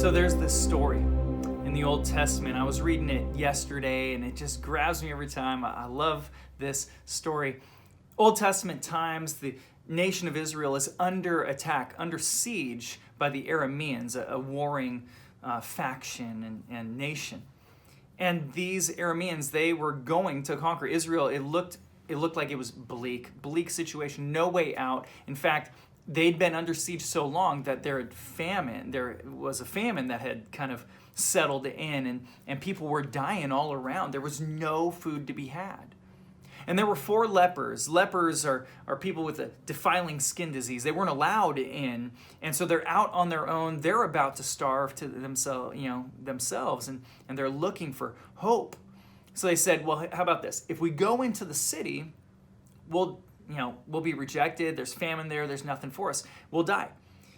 So there's this story in the Old Testament. I was reading it yesterday and it just grabs me every time. I love this story. Old Testament times, the nation of Israel is under attack, under siege by the Arameans, a warring faction and nation. And these Arameans, they were going to conquer Israel. It looked like it was bleak situation, no way out. In fact, they'd been under siege so long that there was a famine that had kind of settled in, and people were dying all around. There was no food to be had. And there were 4 lepers. Lepers are people with a defiling skin disease. They weren't allowed in, and so they're out on their own. They're about to starve to themselves, and they're looking for hope. So they said, well, how about this? If we go into the city, we'll be rejected. There's famine there. There's nothing for us. We'll die.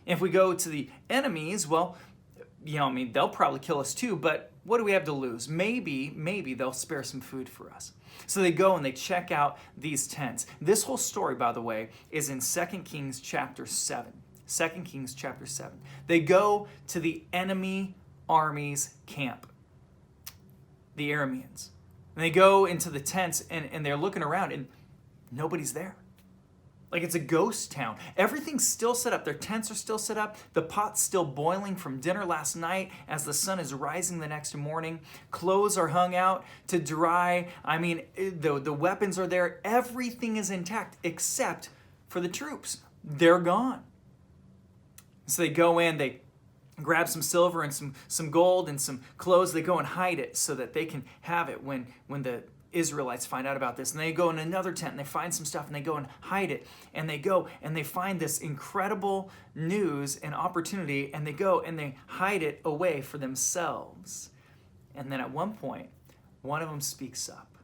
And if we go to the enemies, well, they'll probably kill us too, but what do we have to lose? Maybe they'll spare some food for us. So they go and they check out these tents. This whole story, by the way, is in 2 Kings chapter 7. 2 Kings chapter 7. They go to the enemy army's camp, the Arameans. And they go into the tents and they're looking around and nobody's there. Like it's a ghost town. Everything's still set up. Their tents are still set up. The pot's still boiling from dinner last night as the sun is rising the next morning. Clothes are hung out to dry. The weapons are there. Everything is intact except for the troops. They're gone. So they go in, they grab some silver and some gold and some clothes. They go and hide it so that they can have it when the Israelites find out about this. And they go in another tent and they find some stuff and they go and hide it. And they go and they find this incredible news and opportunity, and they go and they hide it away for themselves. And then at one point, one of them speaks up.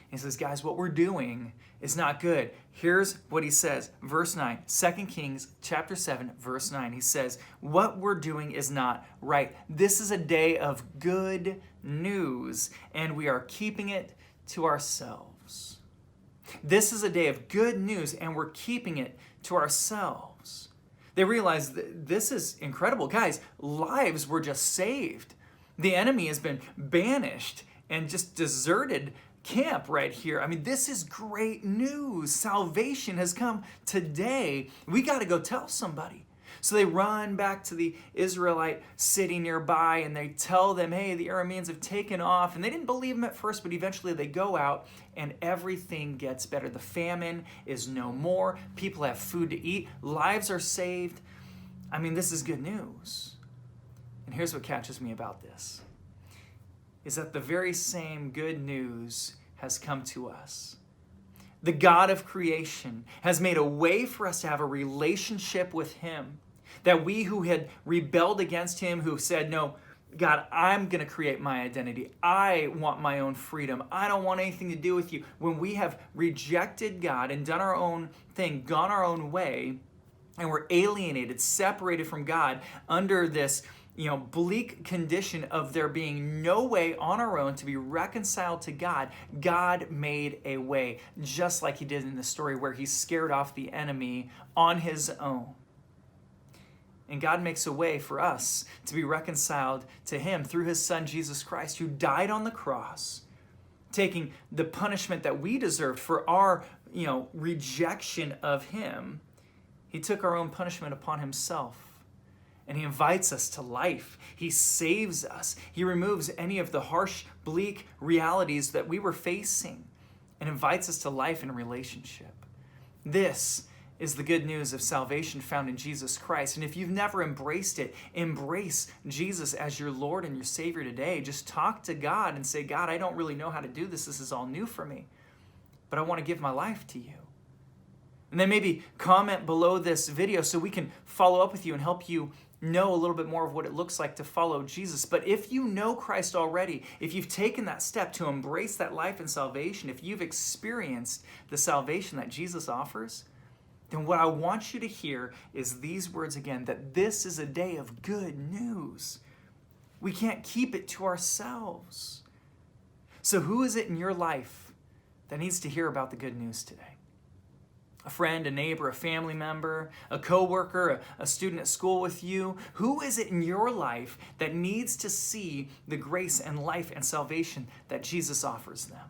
He says, guys, what we're doing is not good. Here's what he says, verse 9, 2 Kings chapter 7, verse 9. He says, what we're doing is not right. This is a day of good news, and we are keeping it to ourselves. This is a day of good news, and we're keeping it to ourselves. They realize that this is incredible. Guys, lives were just saved. The enemy has been banished and just deserted camp right here. This is great news. Salvation has come today. We got to go tell somebody. So they run back to the Israelite city nearby and they tell them, hey, the Arameans have taken off. And they didn't believe them at first, but eventually they go out and everything gets better. The famine is no more. People have food to eat. Lives are saved. This is good news. And here's what catches me about this, is that the very same good news has come to us. The God of creation has made a way for us to have a relationship with Him. That we who had rebelled against Him, who said, no, God, I'm going to create my identity. I want my own freedom. I don't want anything to do with you. When we have rejected God and done our own thing, gone our own way, and we're alienated, separated from God under this bleak condition of there being no way on our own to be reconciled to God, God made a way, just like He did in the story where He scared off the enemy on His own. And God makes a way for us to be reconciled to Him through His Son, Jesus Christ, who died on the cross, taking the punishment that we deserved for our, rejection of Him. He took our own punishment upon Himself. And He invites us to life. He saves us. He removes any of the harsh, bleak realities that we were facing and invites us to life and relationship. This is the good news of salvation found in Jesus Christ. And if you've never embraced it, embrace Jesus as your Lord and your Savior today. Just talk to God and say, God, I don't really know how to do this. This is all new for me, but I want to give my life to you. And then maybe comment below this video so we can follow up with you and help you know a little bit more of what it looks like to follow Jesus. But if you know Christ already, if you've taken that step to embrace that life and salvation, if you've experienced the salvation that Jesus offers, then what I want you to hear is these words again, that this is a day of good news. We can't keep it to ourselves. So who is it in your life that needs to hear about the good news today? A friend, a neighbor, a family member, a coworker, a student at school with you? Who is it in your life that needs to see the grace and life and salvation that Jesus offers them?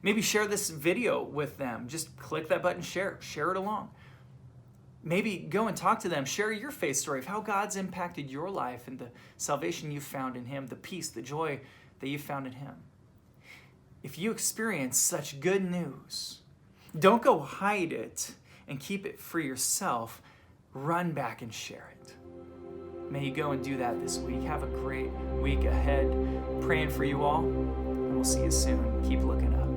Maybe share this video with them. Just click that button, share it along. Maybe go and talk to them. Share your faith story of how God's impacted your life and the salvation you found in Him, the peace, the joy that you found in Him. If you experience such good news, don't go hide it and keep it for yourself. Run back and share it. May you go and do that this week. Have a great week ahead. Praying for you all, and we'll see you soon. Keep looking up.